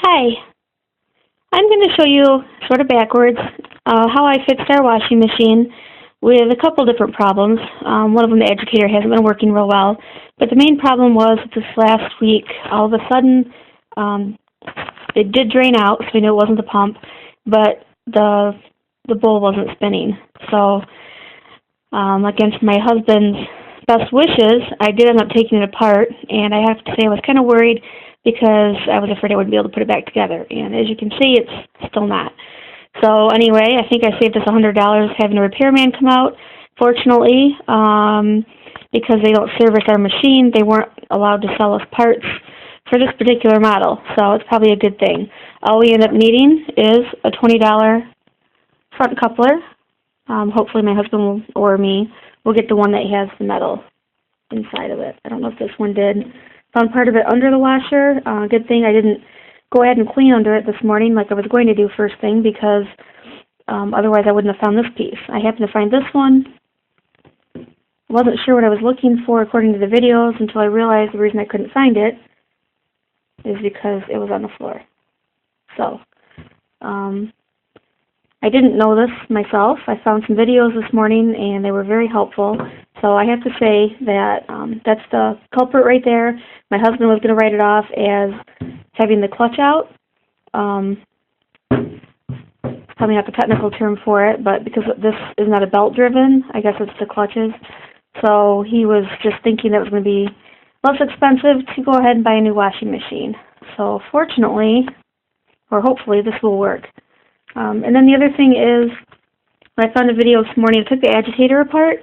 Hi, I'm going to show you, sort of backwards, how I fixed our washing machine with a couple different problems. One of them, the agitator, hasn't been working real well, but the main problem was this last week, all of a sudden, it did drain out, so we knew it wasn't the pump, but the bowl wasn't spinning. So, against my husband's best wishes, I did end up taking it apart, and I have to say I was kind of worried because I was afraid I wouldn't be able to put it back together. And as you can see, it's still not. So anyway, I think I saved us $100 having a repairman come out. Fortunately, because they don't service our machine, they weren't allowed to sell us parts for this particular model. So it's probably a good thing. All we end up needing is a $20 front coupler. Hopefully my husband or me will get the one that has the metal inside of it. I don't know if this one did. Found part of it under the washer. Good thing I didn't go ahead and clean under it this morning like I was going to do first thing, because otherwise I wouldn't have found this piece. I happened to find this one. Wasn't sure what I was looking for according to the videos until I realized the reason I couldn't find it is because it was on the floor. So, I didn't know this myself. I found some videos this morning and they were very helpful. So I have to say that that's the culprit right there. My husband was going to write it off as having the clutch out. Probably not the technical term for it, but because this is not a belt driven, I guess it's the clutches. So he was just thinking that it was going to be less expensive to go ahead and buy a new washing machine. So fortunately, or hopefully, this will work. And then the other thing is, when I found a video this morning, I took the agitator apart.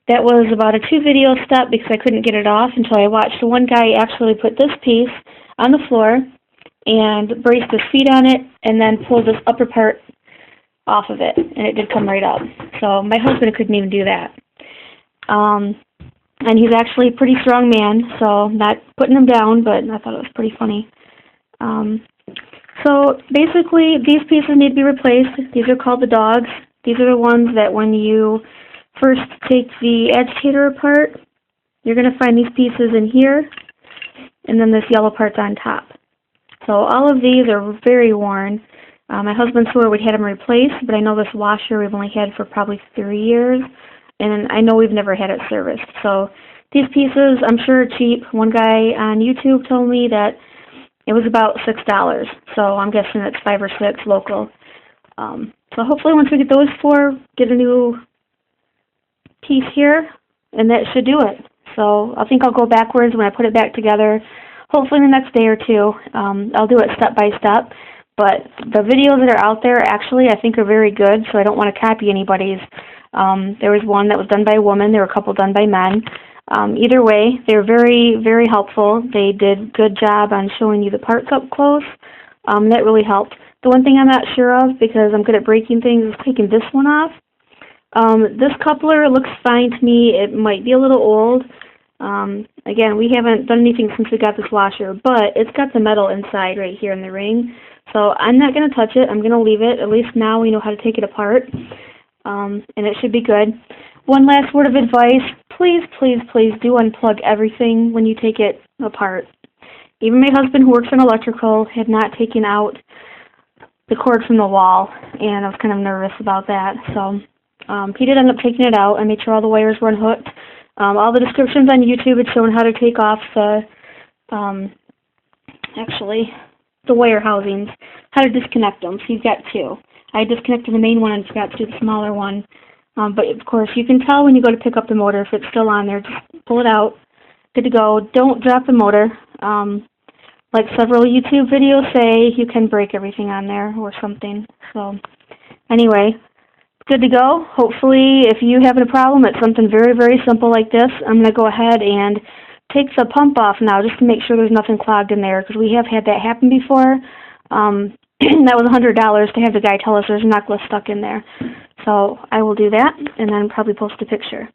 That was about a 2-video step because I couldn't get it off until I watched the one guy actually put this piece on the floor and braced his feet on it and then pulled this upper part off of it, and it did come right up. So my husband couldn't even do that. And he's actually a pretty strong man, so not putting him down, but I thought it was pretty funny. So basically, these pieces need to be replaced. These are called the dogs. These are the ones that when you first take the agitator apart, you're going to find these pieces in here, and then this yellow part's on top. So all of these are very worn. My husband swore we'd had them replaced, but I know this washer we've only had for probably 3 years, and I know we've never had it serviced. So these pieces, I'm sure, are cheap. One guy on YouTube told me that it was about $6, so I'm guessing it's 5 or 6 local. So hopefully once we get those 4, get a new piece here, and that should do it. So I think I'll go backwards when I put it back together, hopefully in the next day or 2. I'll do it step by step, but the videos that are out there actually I think are very good, so I don't want to copy anybody's. There was one that was done by a woman, there were a couple done by men. Either way, they're very, very helpful. They did a good job on showing you the parts up close. That really helped. The one thing I'm not sure of, because I'm good at breaking things, is taking this one off. This coupler looks fine to me. It might be a little old. Again, we haven't done anything since we got this washer, but it's got the metal inside right here in the ring. So I'm not going to touch it. I'm going to leave it. At least now we know how to take it apart. And it should be good. One last word of advice. Please, please, please do unplug everything when you take it apart. Even my husband, who works in electrical, had not taken out the cord from the wall, and I was kind of nervous about that. So he did end up taking it out. I made sure all the wires were unhooked. All the descriptions on YouTube had shown how to take off the wire housings, how to disconnect them. So you've got 2. I disconnected the main one and forgot to do the smaller one. But of course, you can tell when you go to pick up the motor if it's still on there. Just pull it out. Good to go. Don't drop the motor. Like several YouTube videos say, you can break everything on there or something. So anyway, good to go. Hopefully, if you have a problem, it's something very, very simple like this. I'm going to go ahead and take the pump off now just to make sure there's nothing clogged in there, because we have had that happen before. That was $100 to have the guy tell us there's a necklace stuck in there. So I will do that and then probably post a picture.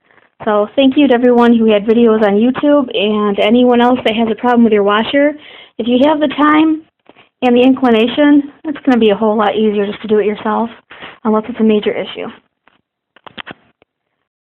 So thank you to everyone who had videos on YouTube, and anyone else that has a problem with your washer. If you have the time and the inclination, it's going to be a whole lot easier just to do it yourself, unless it's a major issue.